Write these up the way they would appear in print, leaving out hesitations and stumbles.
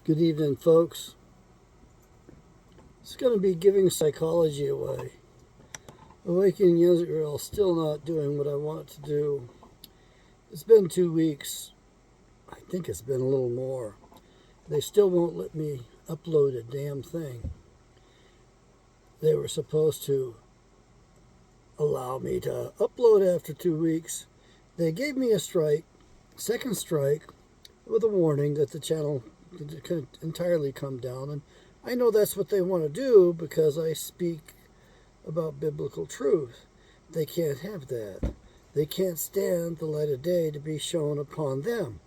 Good evening, folks. It's going to be giving psychology away. Awakening Israel still not doing what I want it to do. It's been 2 weeks. I think it's been a little more. They still won't let me upload a damn thing. They were supposed to allow me to upload after 2 weeks. They gave me a strike, second strike, with a warning that the channel could entirely come down. And I know that's what they want to do because I speak about biblical truth. They can't have that. They can't stand the light of day to be shown upon them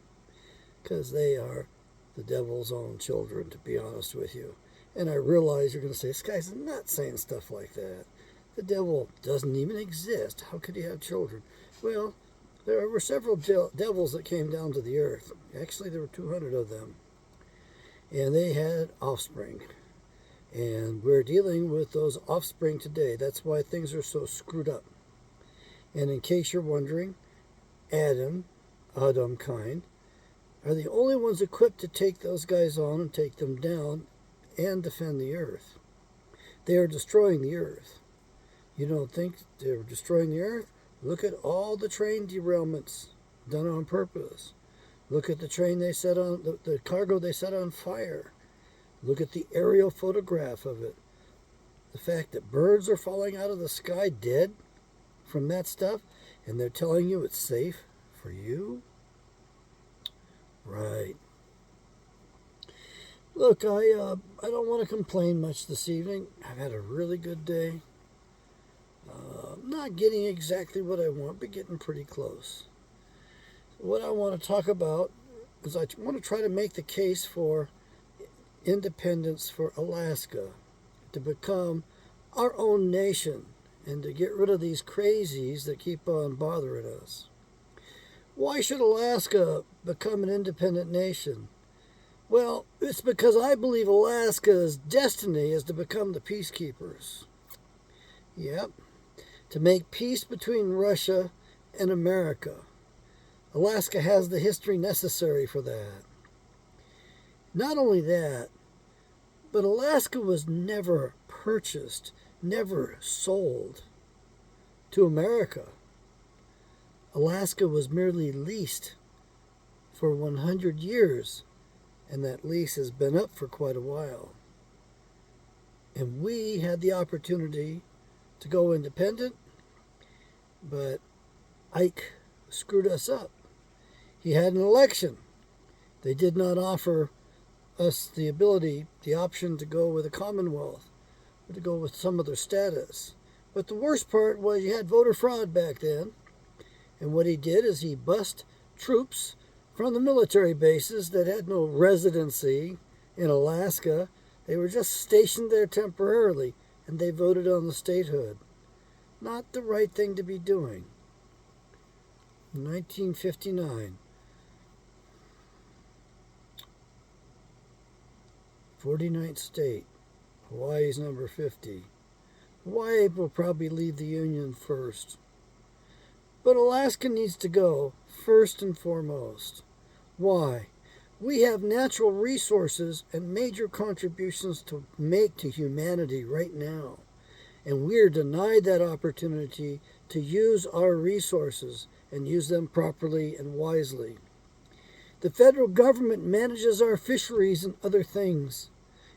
because they are the devil's own children, to be honest with you. And I realize you're going to say, this guy's not saying stuff like that. The devil doesn't even exist. How could he have children? Well, there were several devils that came down to the earth. Actually, there were 200 of them. And they had offspring. And we're dealing with those offspring today. That's why things are so screwed up. And in case you're wondering, Adam kind, are the only ones equipped to take those guys on and take them down and defend the earth. They are destroying the earth. You don't think they're destroying the earth? Look at all the train derailments done on purpose. Look at the train they set on, the cargo they set on fire. Look at the aerial photograph of it. The fact that birds are falling out of the sky dead from that stuff, and they're telling you it's safe for you? Right. Look, I don't want to complain much this evening. I've had a really good day. Not getting exactly what I want, but getting pretty close. What I want to talk about is I want to try to make the case for independence for Alaska, to become our own nation and to get rid of these crazies that keep on bothering us. Why should Alaska become an independent nation? Well, it's because I believe Alaska's destiny is to become the peacekeepers. Yep. To make peace between Russia and America. Alaska has the history necessary for that. Not only that, but Alaska was never purchased, never sold to America. Alaska was merely leased for 100 years, and that lease has been up for quite a while. And we had the opportunity to go independent, but Ike screwed us up. He had an election. They did not offer us the ability, the option to go with a Commonwealth or to go with some other status. But the worst part was you had voter fraud back then. And what he did is he bussed troops from the military bases that had no residency in Alaska. They were just stationed there temporarily, and they voted on the statehood. Not the right thing to be doing. 1959. 49th state. Hawaii's number 50. Hawaii will probably leave the Union first. But Alaska needs to go first and foremost. Why? We have natural resources and major contributions to make to humanity right now. And we are denied that opportunity to use our resources and use them properly and wisely. The federal government manages our fisheries and other things.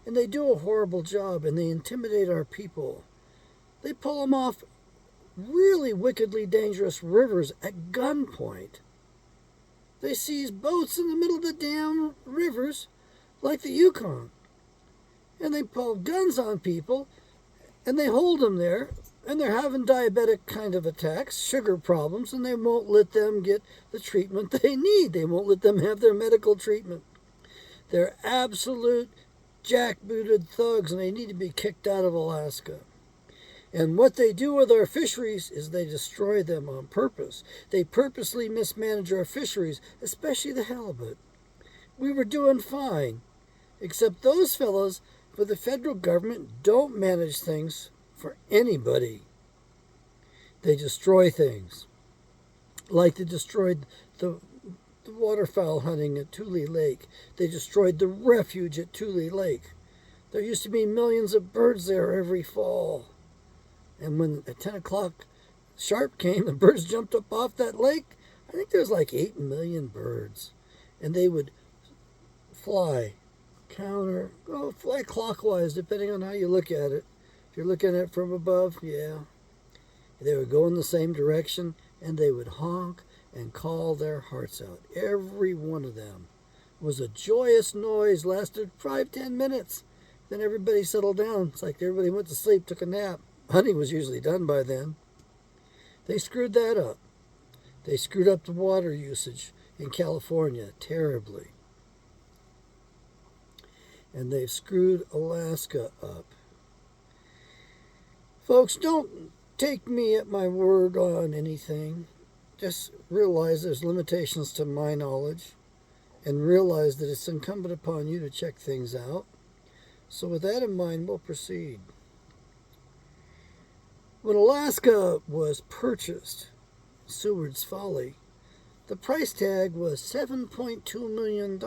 And they do a horrible job, and they intimidate our people. They pull them off really wickedly dangerous rivers at gunpoint. They seize boats in the middle of the damn rivers like the Yukon. And they pull guns on people, and they hold them there, and they're having diabetic kind of attacks, sugar problems, and they won't let them get the treatment they need. They won't let them have their medical treatment. They're absolute jackbooted thugs, and they need to be kicked out of Alaska. And what they do with our fisheries is they destroy them on purpose. They purposely mismanage our fisheries, especially the halibut. We were doing fine, except those fellows for the federal government don't manage things for anybody. They destroy things. Like they destroyed the the waterfowl hunting at Tule Lake. They destroyed the refuge at Tule Lake. There used to be millions of birds there every fall. And when at 10 o'clock sharp came, the birds jumped up off that lake. I think there's like 8 million birds. And they would fly fly clockwise, depending on how you look at it. If you're looking at it from above, yeah. They would go in the same direction, and they would honk and call their hearts out. Every one of them was a joyous noise, lasted 5-10 minutes. Then everybody settled down. It's like everybody went to sleep, took a nap. Hunting was usually done by then. They screwed that up. They screwed up the water usage in California terribly. And they've screwed Alaska up. Folks, don't take me at my word on anything. Just realize there's limitations to my knowledge, and realize that it's incumbent upon you to check things out. So with that in mind, we'll proceed. When Alaska was purchased, Seward's Folly, the price tag was $7.2 million,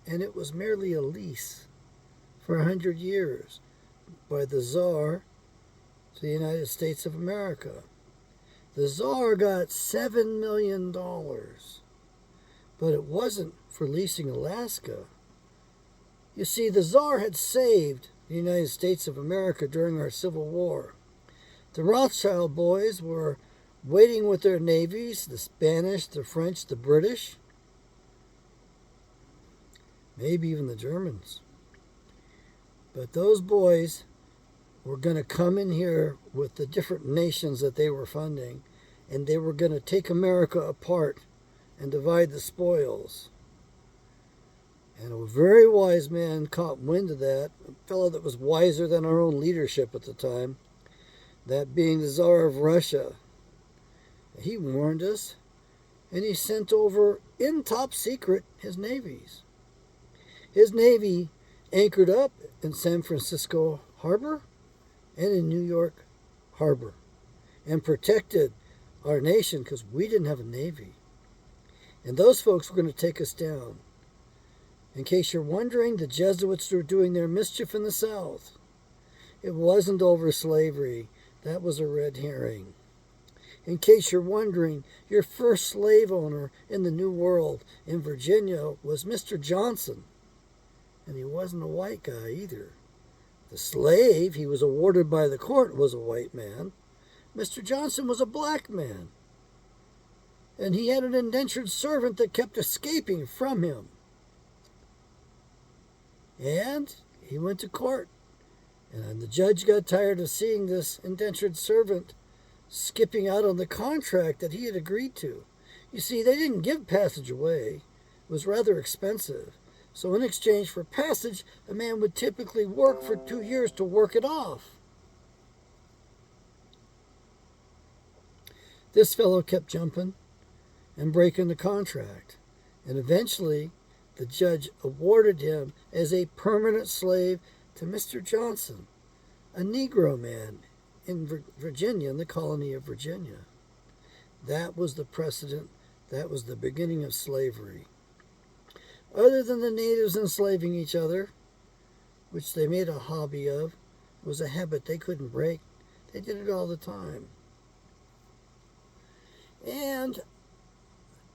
and it was merely a lease for 100 years by the Tsar to the United States of America. The Tsar got $7 million, but it wasn't for leasing Alaska. You see, the Tsar had saved the United States of America during our Civil War. The Rothschild boys were waiting with their navies, the Spanish, the French, the British, maybe even the Germans. But those boys were going to come in here with the different nations that they were funding, and they were going to take America apart and divide the spoils. And a very wise man caught wind of that, a fellow that was wiser than our own leadership at the time, that being the Tsar of Russia. He warned us, and he sent over, in top secret, his navies. His navy anchored up in San Francisco Harbor and in New York Harbor and protected our nation because we didn't have a navy. And those folks were going to take us down. In case you're wondering, the Jesuits were doing their mischief in the South. It wasn't over slavery. That was a red herring. In case you're wondering, your first slave owner in the New World in Virginia was Mr. Johnson. And he wasn't a white guy either. The slave he was awarded by the court was a white man. Mr. Johnson was a black man. And he had an indentured servant that kept escaping from him. And he went to court. And the judge got tired of seeing this indentured servant skipping out on the contract that he had agreed to. You see, they didn't give passage away. It was rather expensive. So in exchange for passage, a man would typically work for 2 years to work it off. This fellow kept jumping and breaking the contract. And eventually, the judge awarded him as a permanent slave to Mr. Johnson, a Negro man in Virginia, in the colony of Virginia. That was the precedent. That was the beginning of slavery. Other than the natives enslaving each other, which they made a hobby of, it was a habit they couldn't break. They did it all the time. And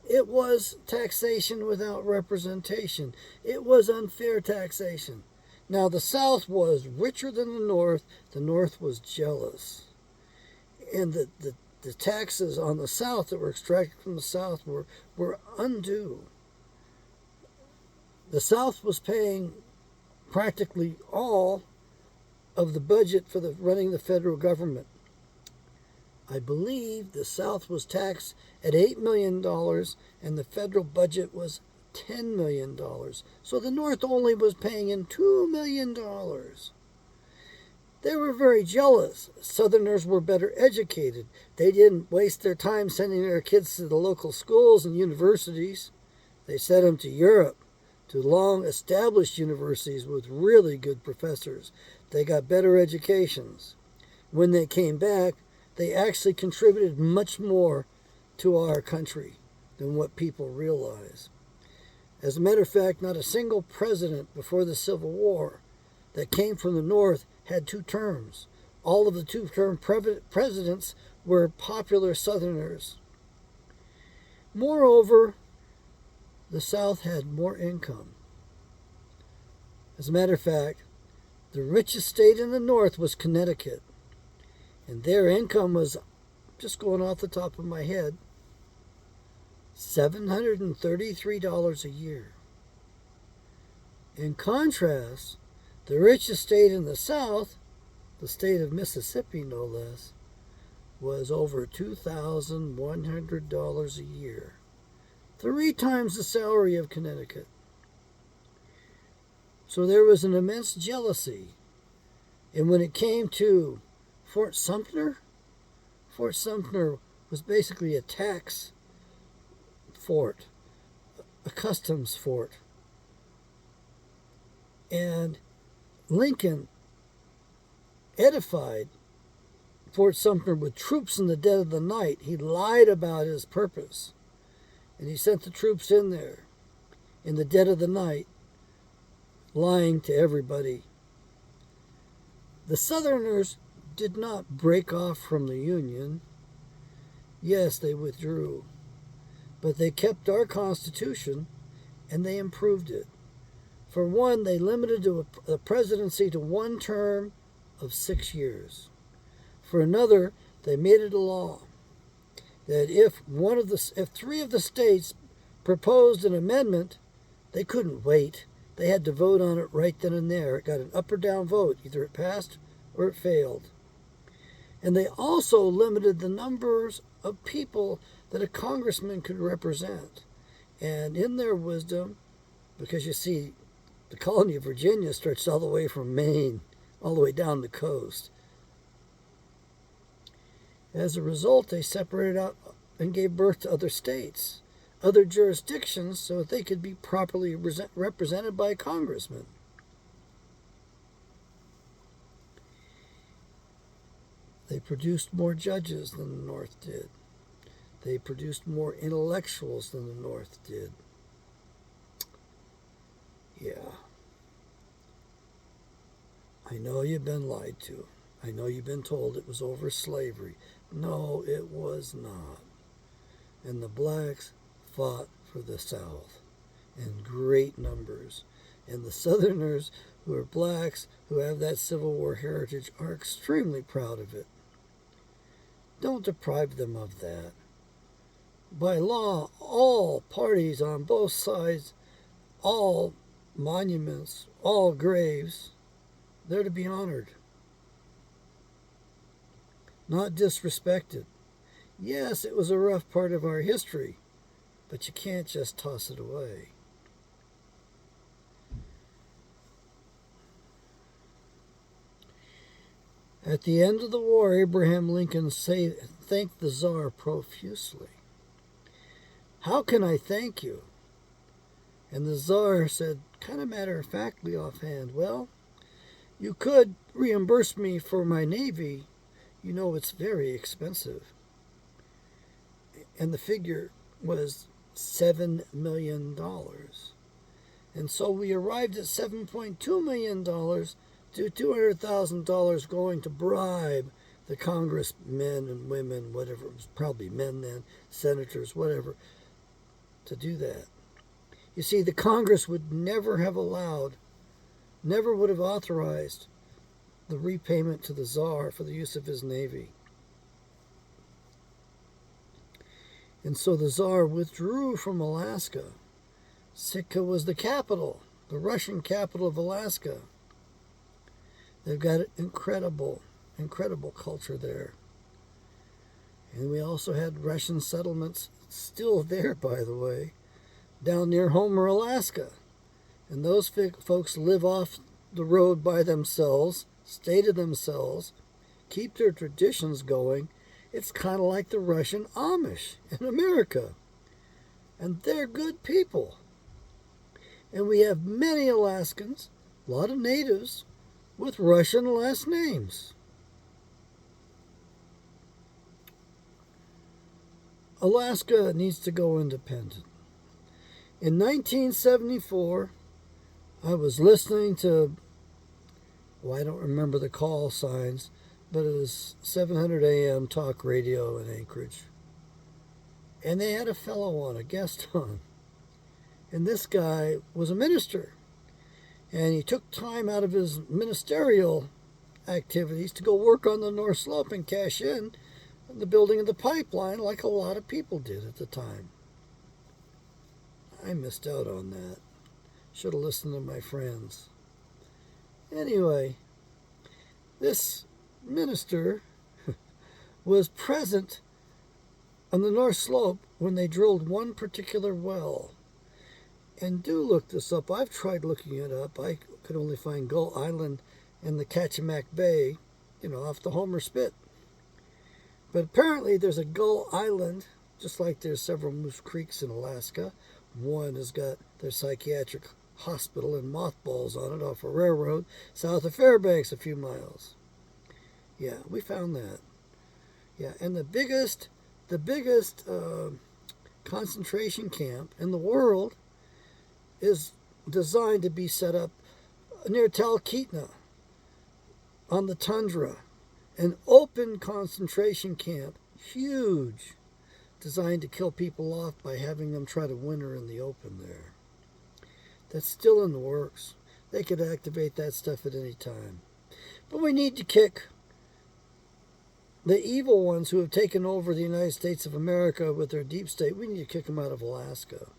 it was taxation without representation. It was unfair taxation. Now, the South was richer than the North. The North was jealous. And the taxes on the South that were extracted from the South were undue. The South was paying practically all of the budget for running the federal government. I believe the South was taxed at $8 million and the federal budget was $10 million. So the North only was paying in $2 million. They were very jealous. Southerners were better educated. They didn't waste their time sending their kids to the local schools and universities. They sent them to Europe, to long-established universities with really good professors. They got better educations. When they came back, they actually contributed much more to our country than what people realize. As a matter of fact, not a single president before the Civil War that came from the North had 2 terms. All of the 2-term presidents were popular Southerners. Moreover, the South had more income. As a matter of fact, the richest state in the North was Connecticut, and their income was, just going off the top of my head, $733 a year. In contrast, the richest state in the South, the state of Mississippi no less, was over $2,100 a year, 3 times the salary of Connecticut. So there was an immense jealousy. And when it came to Fort Sumter was basically a tax fort, a customs fort. And Lincoln edified Fort Sumter with troops in the dead of the night. He lied about his purpose. And he sent the troops in there in the dead of the night, lying to everybody. The Southerners did not break off from the Union. Yes, they withdrew. But they kept our Constitution, and they improved it. For one, they limited the presidency to 1 term of 6 years. For another, they made it a law that if 3 of the states proposed an amendment, they couldn't wait. They had to vote on it right then and there. It got an up or down vote. Either it passed or it failed. And they also limited the numbers of people that a congressman could represent. And in their wisdom, because you see, the colony of Virginia stretched all the way from Maine, all the way down the coast. As a result, they separated out and gave birth to other states, other jurisdictions, so that they could be properly represented by a congressman. They produced more judges than the North did. They produced more intellectuals than the North did. Yeah. I know you've been lied to. I know you've been told it was over slavery. No, it was not. And the blacks fought for the South in great numbers. And the Southerners, who are blacks, who have that Civil War heritage, are extremely proud of it. Don't deprive them of that. By law, all parties on both sides, all monuments, all graves, they're to be honored, not disrespected. Yes, it was a rough part of our history, but you can't just toss it away. At the end of the war, Abraham Lincoln thanked the Tsar profusely. "How can I thank you?" And the Tsar said, kind of matter-of-factly offhand, "Well, you could reimburse me for my Navy. You know it's very expensive." And the figure was $7 million. And so we arrived at $7.2 million to $200,000 going to bribe the congressmen and women, whatever, it was probably men then, senators, whatever, to do that. You see, the Congress would never have allowed, never would have authorized the repayment to the Tsar for the use of his Navy. And so the Tsar withdrew from Alaska. Sitka was the capital, the Russian capital of Alaska. They've got an incredible culture there. And we also had Russian settlements, still there, by the way, down near Homer, Alaska. And those folks live off the road by themselves, stay to themselves, keep their traditions going. It's kind of like the Russian Amish in America. And they're good people. And we have many Alaskans, a lot of natives, with Russian last names. Alaska needs to go independent. In 1974, I was listening to, well, I don't remember the call signs, but it was 700 AM talk radio in Anchorage. And they had a fellow on, a guest on. And this guy was a minister. And he took time out of his ministerial activities to go work on the North Slope and cash in the building of the pipeline like a lot of people did at the time. I missed out on that. Should have listened to my friends. Anyway, this minister was present on the North Slope when they drilled one particular well. And do look this up. I've tried looking it up. I could only find Gull Island in the Kachemak Bay, off the Homer Spit. But apparently there's a Gull Island, just like there's several Moose Creeks in Alaska. One has got their psychiatric hospital and mothballs on it off a railroad south of Fairbanks a few miles. Yeah, we found that. Yeah, and the biggest concentration camp in the world is designed to be set up near Talkeetna on the tundra. An open concentration camp, huge, designed to kill people off by having them try to winter in the open there. That's still in the works. They could activate that stuff at any time. But we need to kick the evil ones who have taken over the United States of America with their deep state. We need to kick them out of Alaska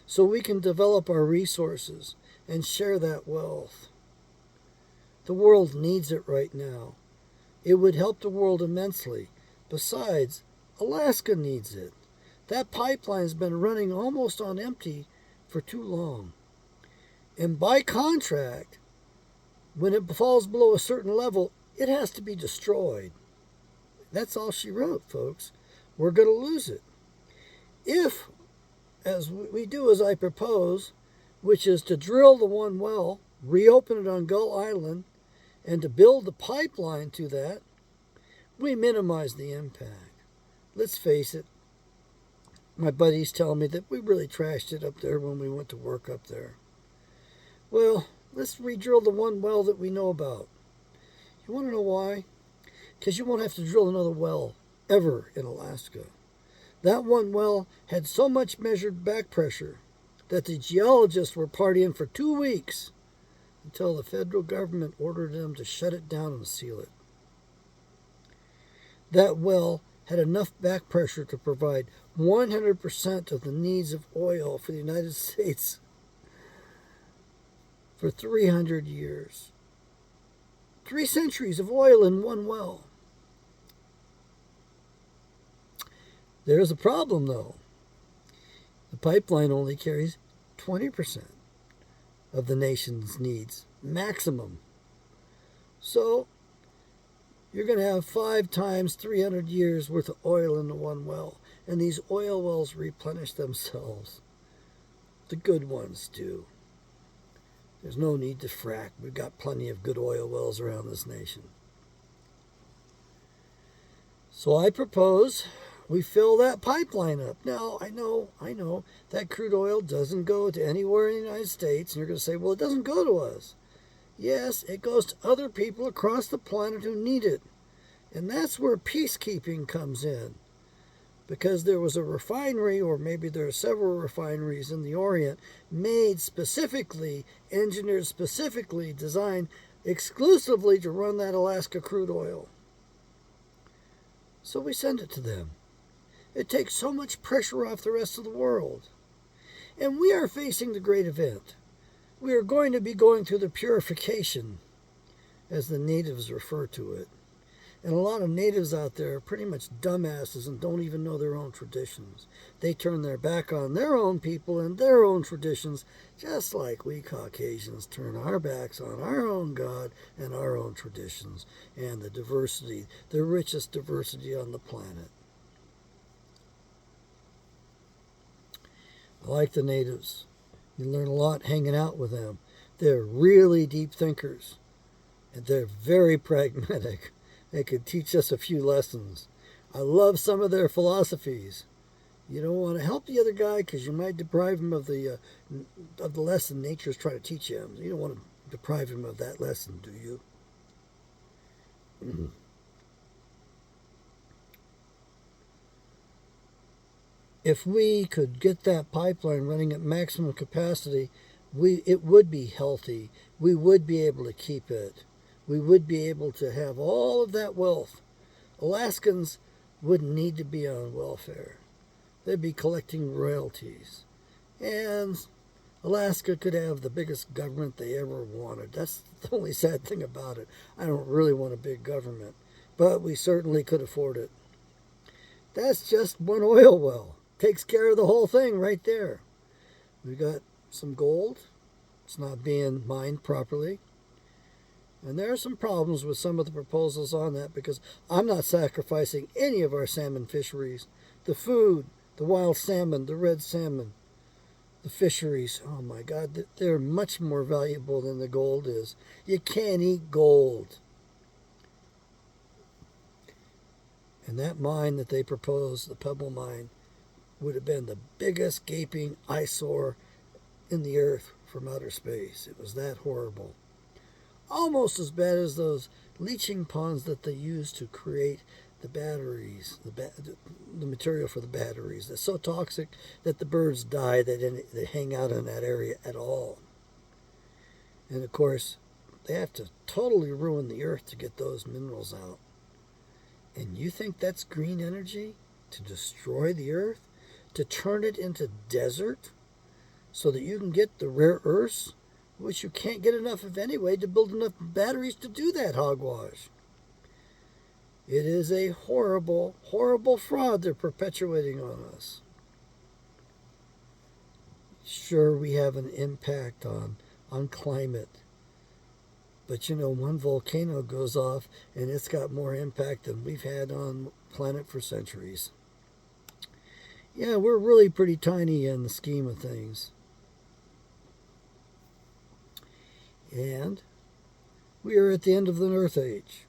so we can develop our resources and share that wealth. The world needs it right now. It would help the world immensely. Besides, Alaska needs it. That pipeline's been running almost on empty for too long. And by contract, when it falls below a certain level, it has to be destroyed. That's all she wrote, folks. We're going to lose it. If, as we do as I propose, which is to drill the one well, reopen it on Gull Island, and to build the pipeline to that, we minimize the impact. Let's face it, my buddies tell me that we really trashed it up there when we went to work up there. Well, let's re-drill the one well that we know about. You want to know why? Because you won't have to drill another well ever in Alaska. That one well had so much measured back pressure that the geologists were partying for 2 weeks until the federal government ordered them to shut it down and seal it. That well had enough back pressure to provide 100% of the needs of oil for the United States for 300 years. 3 centuries of oil in one well. There's a problem, though. The pipeline only carries 20% of the nation's needs, maximum. So, you're going to have 5 times 300 years worth of oil in the one well. And these oil wells replenish themselves. The good ones do. There's no need to frack. We've got plenty of good oil wells around this nation. So I propose we fill that pipeline up. Now, I know, that crude oil doesn't go to anywhere in the United States. And you're going to say, well, it doesn't go to us. Yes, it goes to other people across the planet who need it. And that's where peacekeeping comes in. Because there was a refinery, or maybe there are several refineries in the Orient, made specifically, engineered specifically, designed exclusively to run that Alaska crude oil. So we send it to them. It takes so much pressure off the rest of the world. And we are facing the great event. We are going to be going through the purification, as the natives refer to it. And a lot of natives out there are pretty much dumbasses and don't even know their own traditions. They turn their back on their own people and their own traditions, just like we Caucasians turn our backs on our own God and our own traditions and the diversity, the richest diversity on the planet. I like the natives. You learn a lot hanging out with them. They're really deep thinkers, and they're very pragmatic. They could teach us a few lessons. I love some of their philosophies, You don't want to help the other guy because you might deprive him of the lesson nature's trying to teach him. You don't want to deprive him of that lesson, do you? If we could get that pipeline running at maximum capacity, it would be healthy. We would be able to keep it. We would be able to have all of that wealth. Alaskans wouldn't need to be on welfare. They'd be collecting royalties. And Alaska could have the biggest government they ever wanted. That's the only sad thing about it. I don't really want a big government, but we certainly could afford it. That's just one oil well. Takes care of the whole thing right there. We got some gold. It's not being mined properly. And there are some problems with some of the proposals on that because I'm not sacrificing any of our salmon fisheries. The food, the wild salmon, the red salmon, the fisheries, oh my God, they're much more valuable than the gold is. You can't eat gold. And that mine that they proposed, the Pebble Mine, would have been the biggest gaping eyesore in the earth from outer space. It was that horrible. Almost as bad as those leaching ponds that they use to create the batteries, the material for the batteries. They're so toxic that the birds die. They hang out in that area at all. And of course, they have to totally ruin the earth to get those minerals out. And you think that's green energy? To destroy the earth? To turn it into desert? So that you can get the rare earths, which you can't get enough of anyway, to build enough batteries to do that hogwash. It is a horrible, horrible fraud they're perpetuating on us. Sure, we have an impact on climate. But you know, one volcano goes off and it's got more impact than we've had on the planet for centuries. Yeah, we're really pretty tiny in the scheme of things. And we are at the end of the Earth Age.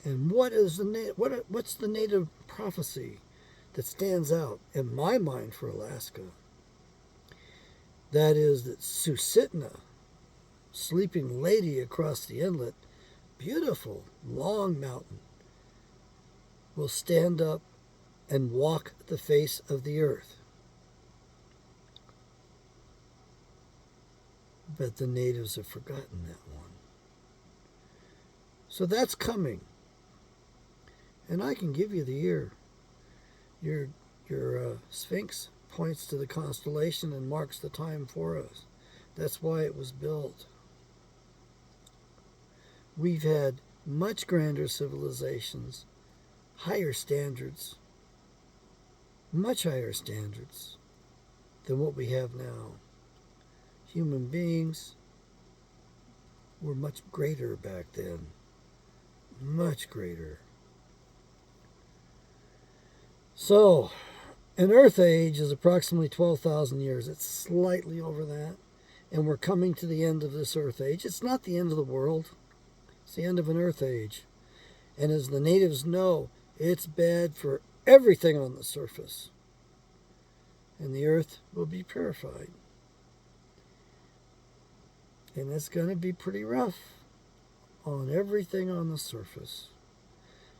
And what's the native prophecy that stands out in my mind for Alaska? That is that Susitna, sleeping lady across the inlet, beautiful, long mountain, will stand up and walk the face of the earth. But the natives have forgotten that one. So that's coming. And I can give you the year. Your Sphinx points to the constellation and marks the time for us. That's why it was built. We've had much grander civilizations, higher standards, much higher standards than what we have now. Human beings were much greater back then. Much greater. So, an Earth age is approximately 12,000 years. It's slightly over that. And we're coming to the end of this Earth age. It's not the end of the world. It's the end of an Earth age. And as the natives know, it's bad for everything on the surface. And the Earth will be purified. And it's going to be pretty rough on everything on the surface.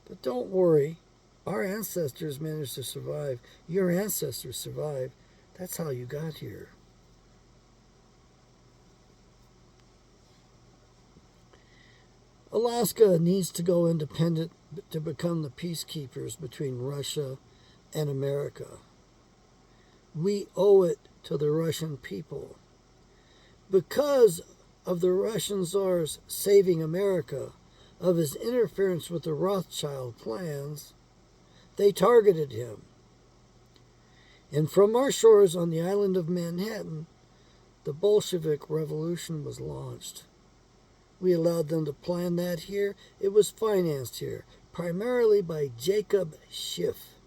But don't worry. Our ancestors managed to survive. Your ancestors survived. That's how you got here. Alaska needs to go independent to become the peacekeepers between Russia and America. We owe it to the Russian people. Because of the Russian Tsar's saving America, of his interference with the Rothschild plans, they targeted him. And from our shores on the island of Manhattan, the Bolshevik Revolution was launched. We allowed them to plan that here. It was financed here, primarily by Jacob Schiff.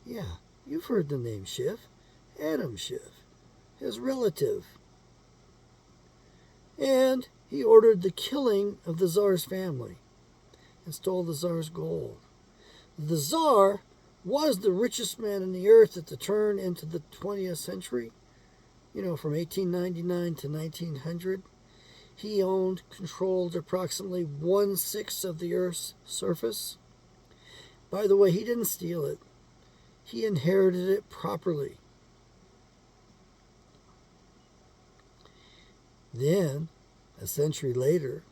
Yeah, you've heard the name Schiff. Adam Schiff, his relative. And he ordered the killing of the Tsar's family and stole the Tsar's gold. The Tsar was the richest man in the earth at the turn into the 20th century. From 1899 to 1900. He controlled approximately 1/6 of the Earth's surface. By the way, he didn't steal it. He inherited it properly. Then, a century later,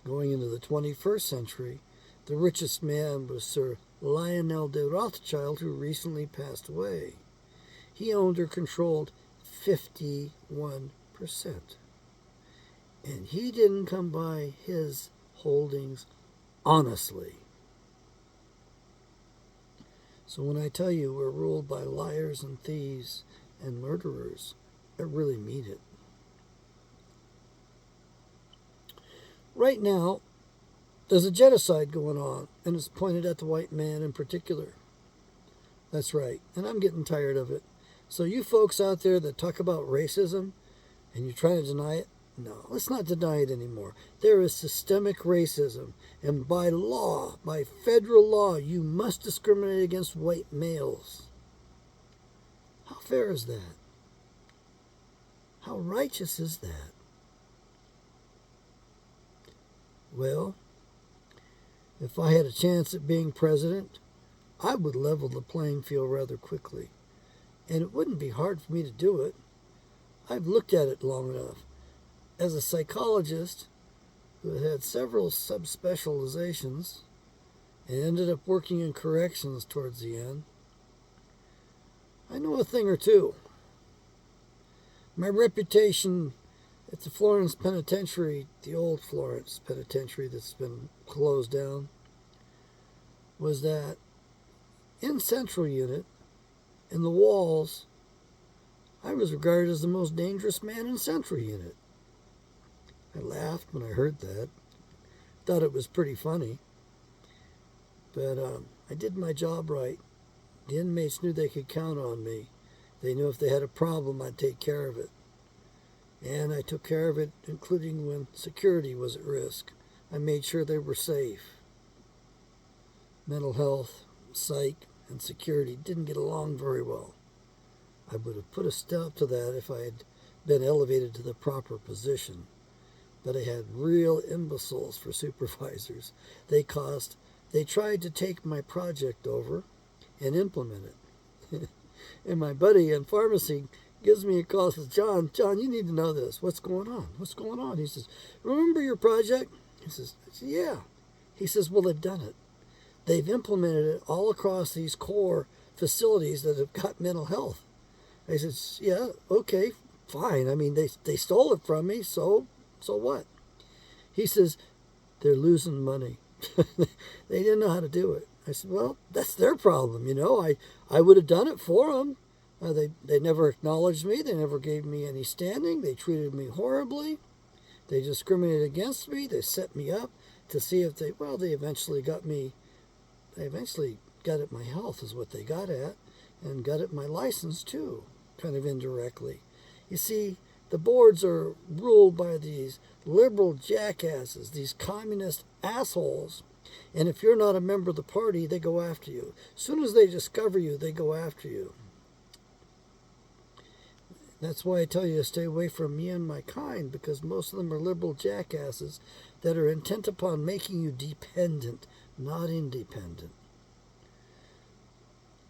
going into the 21st century, the richest man was Sir Lionel de Rothschild, who recently passed away. He owned or controlled 51%. And he didn't come by his holdings honestly. So when I tell you we're ruled by liars and thieves and murderers, I really mean it. Right now, there's a genocide going on, and it's pointed at the white man in particular. That's right, and I'm getting tired of it. So you folks out there that talk about racism, and you're trying to deny it, no, let's not deny it anymore. There is systemic racism, and by law, by federal law, you must discriminate against white males. How fair is that? How righteous is that? Well, if I had a chance at being president, I would level the playing field rather quickly. And it wouldn't be hard for me to do it. I've looked at it long enough. As a psychologist who had several subspecializations and ended up working in corrections towards the end, I know a thing or two. My reputation at the Florence Penitentiary, the old Florence Penitentiary that's been closed down, was that in Central Unit, in the walls, I was regarded as the most dangerous man in Central Unit. I laughed when I heard that. Thought it was pretty funny. But I did my job right. The inmates knew they could count on me. They knew if they had a problem, I'd take care of it. And I took care of it, including when security was at risk. I made sure they were safe. Mental health, psych, and security didn't get along very well. I would have put a stop to that if I had been elevated to the proper position. But I had real imbeciles for supervisors. They tried to take my project over and implement it. And my buddy in pharmacy gives me a call and says, John, you need to know this. What's going on? What's going on? He says, remember your project? I said, yeah. He says, well, they've done it. They've implemented it all across these core facilities that have got mental health. I said, yeah, okay, fine. I mean, they stole it from me, so what? He says, they're losing money. They didn't know how to do it. I said, well, that's their problem, I would have done it for them. They never acknowledged me. They never gave me any standing. They treated me horribly. They discriminated against me. They set me up to see if they eventually got at my health is what they got at, and got at my license too, kind of indirectly. You see, the boards are ruled by these liberal jackasses, these communist assholes. And if you're not a member of the party, they go after you. As soon as they discover you, they go after you. That's why I tell you to stay away from me and my kind, because most of them are liberal jackasses that are intent upon making you dependent, not independent.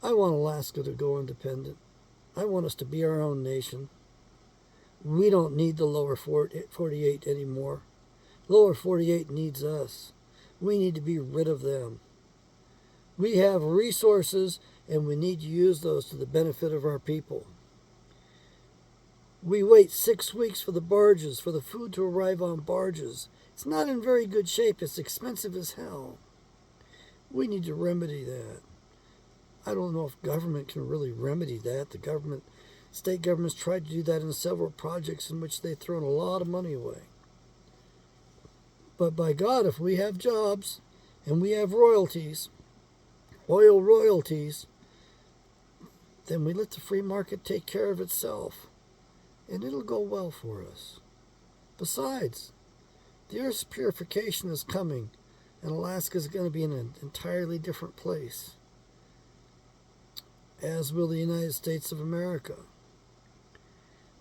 I want Alaska to go independent. I want us to be our own nation. We don't need the lower 48 anymore. Lower 48 needs us. We need to be rid of them. We have resources, and we need to use those to the benefit of our people. We wait 6 weeks for the barges, for the food to arrive on barges. It's not in very good shape. It's expensive as hell. We need to remedy that. I don't know if government can really remedy that. State governments tried to do that in several projects in which they've thrown a lot of money away. But by God, if we have jobs and we have royalties, oil royalties, then we let the free market take care of itself, and it'll go well for us. Besides, the Earth's purification is coming, and Alaska is going to be in an entirely different place. as will the United States of America.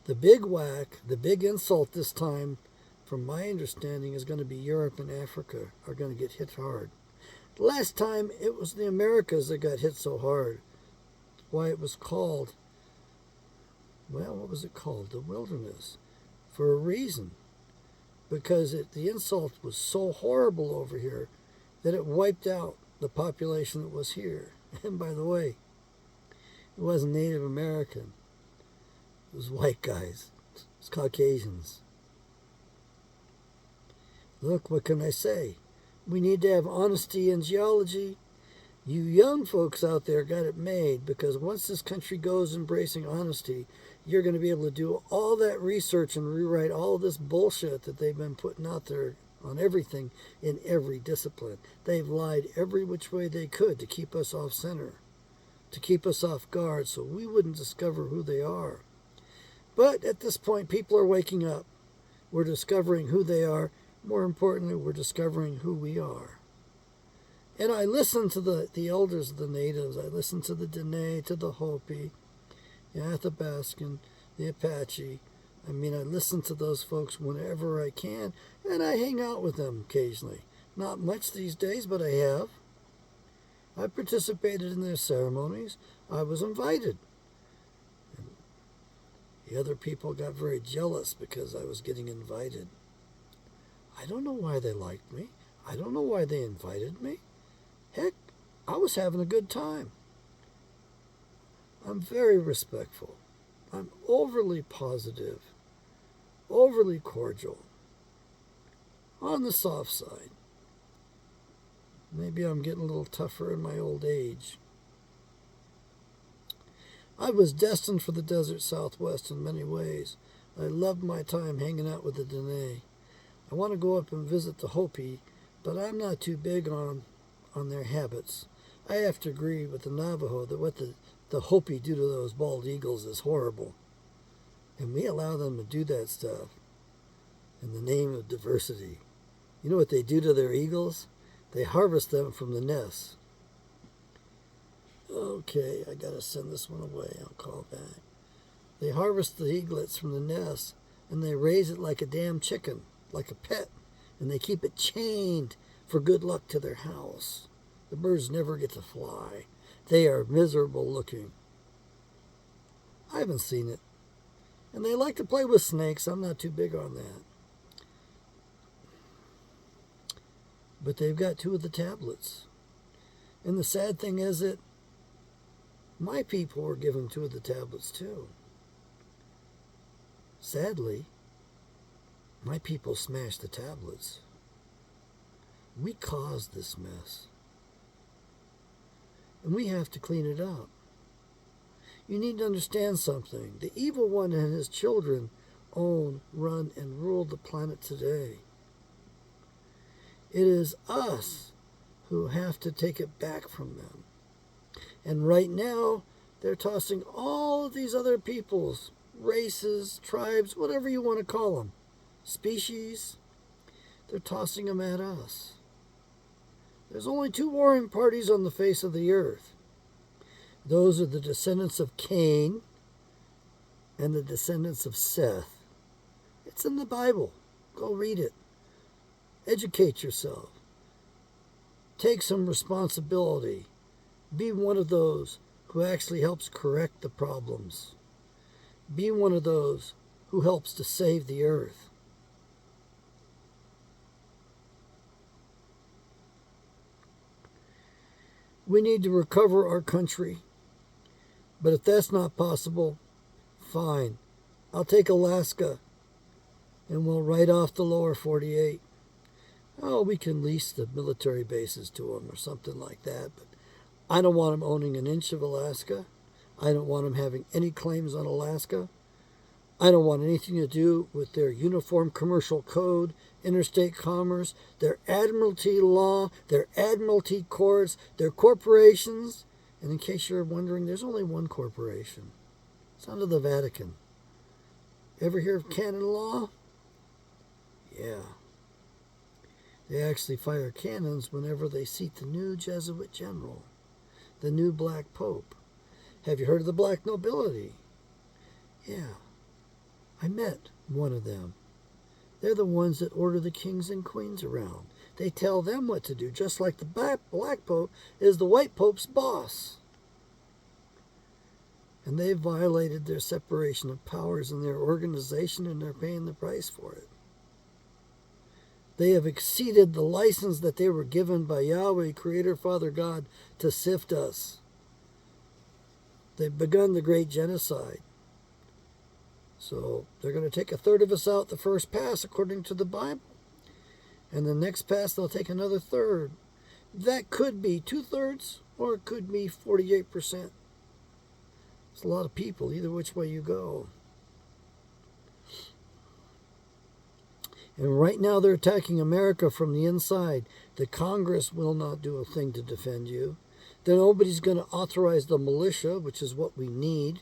The big whack, the big insult this time, from my understanding, is going to be Europe and Africa are going to get hit hard. Last time it was the Americas that got hit so hard. Why it was called, well, what was it called? The wilderness. For a reason. Because the insult was so horrible over here that it wiped out the population that was here. And by the way, it wasn't Native American. It was white guys. It was Caucasians. Look, what can I say? We need to have honesty in geology. You young folks out there got it made, because once this country goes embracing honesty, you're going to be able to do all that research and rewrite all this bullshit that they've been putting out there on everything in every discipline. They've lied every which way they could to keep us off center, to keep us off guard so we wouldn't discover who they are. But at this point, people are waking up. We're discovering who they are. More importantly, we're discovering who we are. And I listen to the elders of the natives. I listen to the Dene, to the Hopi, the Athabascan, the Apache. I mean, I listen to those folks whenever I can, and I hang out with them occasionally. Not much these days, but I have. I participated in their ceremonies. I was invited. And the other people got very jealous because I was getting invited. I don't know why they liked me. I don't know why they invited me. Heck, I was having a good time. I'm very respectful. I'm overly positive, overly cordial, on the soft side. Maybe I'm getting a little tougher in my old age. I was destined for the desert Southwest in many ways. I loved my time hanging out with the Dene. I want to go up and visit the Hopi, but I'm not too big on their habits. I have to agree with the Navajo that what the Hopi do to those bald eagles is horrible. And we allow them to do that stuff in the name of diversity. You know what they do to their eagles? They harvest them from the nests. Okay, I gotta send this one away. I'll call back. They harvest the eaglets from the nest and they raise it like a damn chicken, like a pet, and they keep it chained for good luck to their house. The birds never get to fly. They are miserable looking. I haven't seen it. And they like to play with snakes. I'm not too big on that. But they've got 2 of the tablets. And the sad thing is that my people were given 2 of the tablets too. Sadly, my people smashed the tablets. We caused this mess. And we have to clean it up. You need to understand something. The evil one and his children own, run, and rule the planet today. It is us who have to take it back from them. And right now, they're tossing all of these other peoples, races, tribes, whatever you want to call them, species, they're tossing them at us. There's only 2 warring parties on the face of the earth. Those are the descendants of Cain and the descendants of Seth. It's in the Bible. Go read it. Educate yourself. Take some responsibility. Be one of those who actually helps correct the problems. Be one of those who helps to save the earth. We need to recover our country. But if that's not possible, fine. I'll take Alaska and we'll write off the lower 48. Oh, we can lease the military bases to them or something like that. But I don't want them owning an inch of Alaska. I don't want them having any claims on Alaska. I don't want anything to do with their uniform commercial code, interstate commerce, their admiralty law, their admiralty courts, their corporations. And in case you're wondering, there's only one corporation. It's under the Vatican. Ever hear of canon law? Yeah. They actually fire cannons whenever they seat the new Jesuit general, the new black pope. Have you heard of the black nobility? Yeah, I met one of them. They're the ones that order the kings and queens around. They tell them what to do, just like the black pope is the white pope's boss. And they violated their separation of powers in their organization, and they're paying the price for it. They have exceeded the license that they were given by Yahweh, Creator, Father God, to sift us. They've begun the great genocide. So they're going to take a third of us out the first pass, according to the Bible. And the next pass, they'll take another third. That could be 2/3, or it could be 48%. It's a lot of people, either which way you go. And right now they're attacking America from the inside. The Congress will not do a thing to defend you. Then nobody's going to authorize the militia, which is what we need.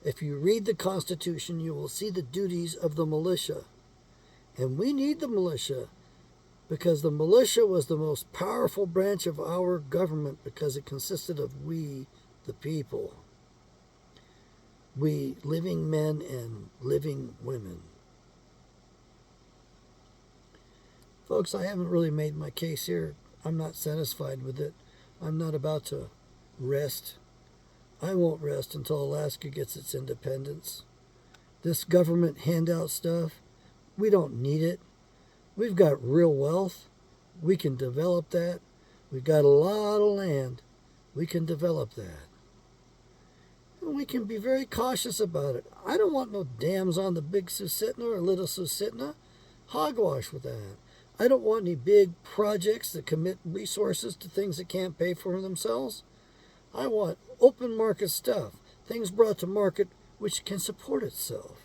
If you read the Constitution, you will see the duties of the militia. And we need the militia because the militia was the most powerful branch of our government because it consisted of we, the people. We, living men and living women. Folks, I haven't really made my case here. I'm not satisfied with it. I'm not about to rest. I won't rest until Alaska gets its independence. This government handout stuff, we don't need it. We've got real wealth. We can develop that. We've got a lot of land. We can develop that. And we can be very cautious about it. I don't want no dams on the big Susitna or little Susitna. Hogwash with that. I don't want any big projects that commit resources to things that can't pay for themselves. I want open market stuff, things brought to market which can support itself.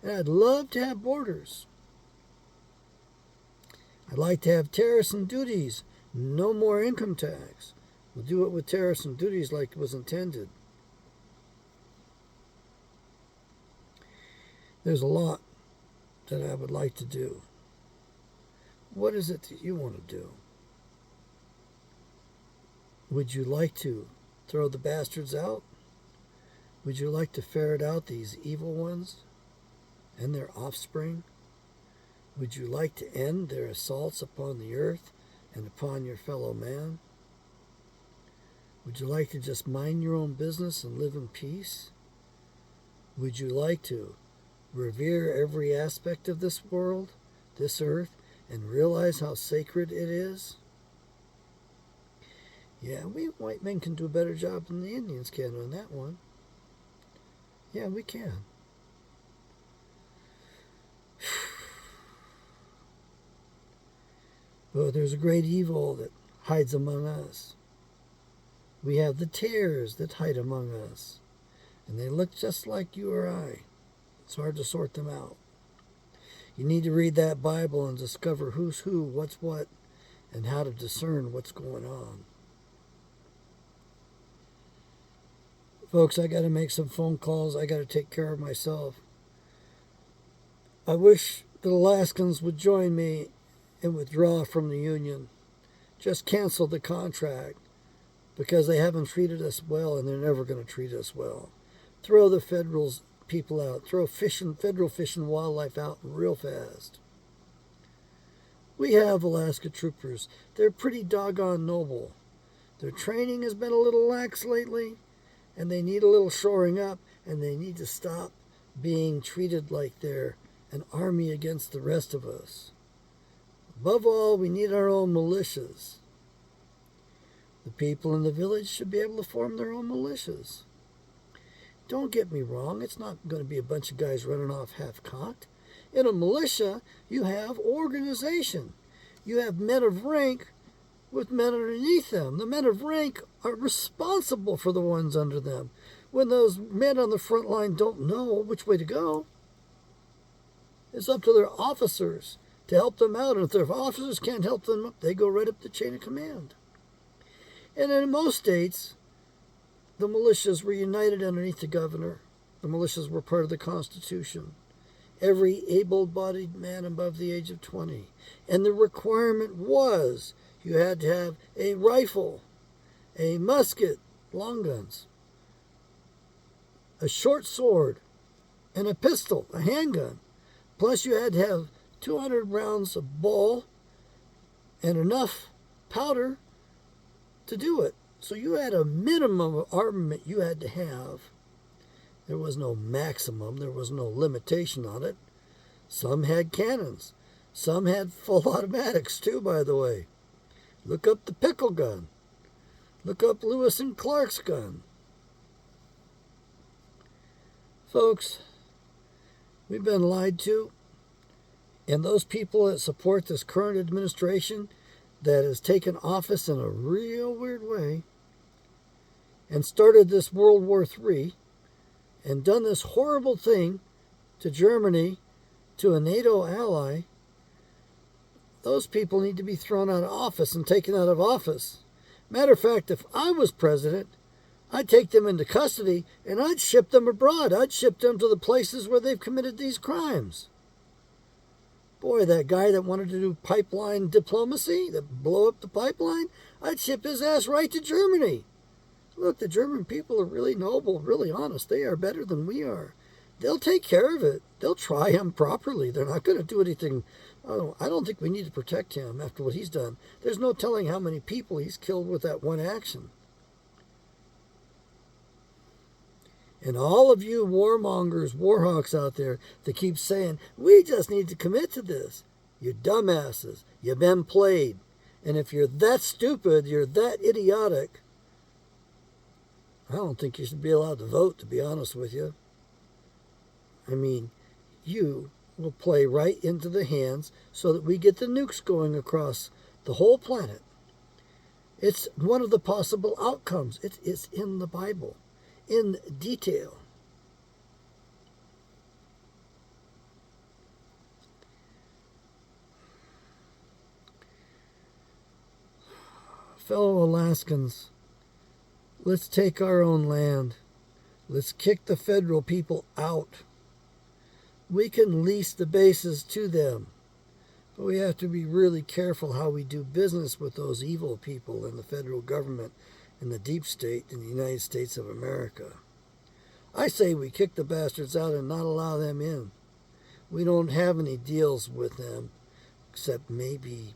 And I'd love to have borders. I'd like to have tariffs and duties, no more income tax. We'll do it with tariffs and duties like it was intended. There's a lot that I would like to do. What is it that you want to do? Would you like to throw the bastards out? Would you like to ferret out these evil ones and their offspring? Would you like to end their assaults upon the earth and upon your fellow man? Would you like to just mind your own business and live in peace? Would you like to revere every aspect of this world, this earth, and realize how sacred it is? Yeah, we white men can do a better job than the Indians can on that one. Yeah, we can. But there's a great evil that hides among us. We have the tares that hide among us, and they look just like you or I. It's hard to sort them out. You need to read that Bible and discover who's who, what's what, and how to discern what's going on. Folks, I got to make some phone calls. I got to take care of myself. I wish the Alaskans would join me and withdraw from the Union. Just cancel the contract because they haven't treated us well and they're never going to treat us well. Throw the federal people out. Throw federal fish and wildlife out real fast. We have Alaska troopers. They're pretty doggone noble. Their training has been a little lax lately, and they need a little shoring up, and they need to stop being treated like they're an army against the rest of us. Above all, we need our own militias. The people in the village should be able to form their own militias. Don't get me wrong, it's not going to be a bunch of guys running off half-cocked. In a militia, you have organization. You have men of rank with men underneath them. The men of rank are responsible for the ones under them. When those men on the front line don't know which way to go, it's up to their officers to help them out. And if their officers can't help them up, they go right up the chain of command. And in most states, the militias were united underneath the governor. The militias were part of the Constitution. Every able-bodied man above the age of 20. And the requirement was you had to have a rifle, a musket, long guns, a short sword, and a pistol, a handgun. Plus you had to have 200 rounds of ball and enough powder to do it. So you had a minimum of armament you had to have. There was no maximum. There was no limitation on it. Some had cannons. Some had full automatics too, by the way. Look up the pickle gun. Look up Lewis and Clark's gun. Folks, we've been lied to. And those people that support this current administration that has taken office in a real weird way and started this World War III and done this horrible thing to Germany, to a NATO ally, those people need to be thrown out of office and taken out of office. Matter of fact, if I was president, I'd take them into custody and I'd ship them abroad. I'd ship them to the places where they've committed these crimes. Boy, that guy that wanted to do pipeline diplomacy, that blow up the pipeline, I'd ship his ass right to Germany. Look, the German people are really noble, really honest. They are better than we are. They'll take care of it. They'll try him properly. They're not going to do anything. I don't think we need to protect him after what he's done. There's no telling how many people he's killed with that one action. And all of you warmongers, warhawks out there that keep saying, we just need to commit to this. You dumbasses. You've been played. And if you're that stupid, you're that idiotic, I don't think you should be allowed to vote, to be honest with you. I mean, you will play right into the hands so that we get the nukes going across the whole planet. It's one of the possible outcomes. It's in the Bible, in detail. Fellow Alaskans, let's take our own land. Let's kick the federal people out. We can lease the bases to them, but we have to be really careful how we do business with those evil people in the federal government and the deep state in the United States of America. I say we kick the bastards out and not allow them in. We don't have any deals with them, except maybe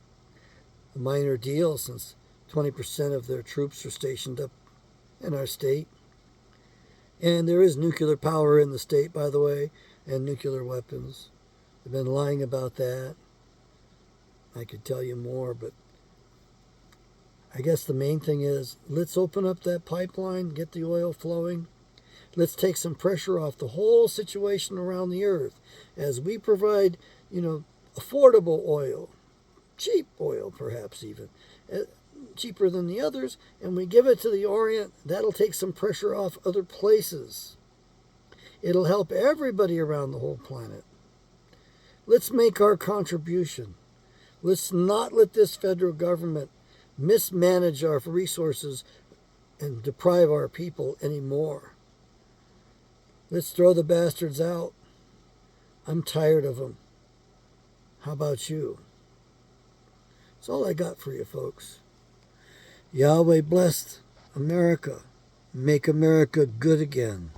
a minor deal since 20% of their troops are stationed up in our state. And there is nuclear power in the state, by the way, and nuclear weapons. They've been lying about that. I could tell you more, but I guess the main thing is, let's open up that pipeline, get the oil flowing. Let's take some pressure off the whole situation around the earth as we provide, affordable oil, cheap oil perhaps even, cheaper than the others, and we give it to the Orient. That'll take some pressure off other places. It'll help everybody around the whole planet. Let's make our contribution. Let's not let this federal government mismanage our resources and deprive our people anymore. Let's throw the bastards out. I'm tired of them. How about you? That's all I got for you, folks. Yahweh bless America. Make America good again.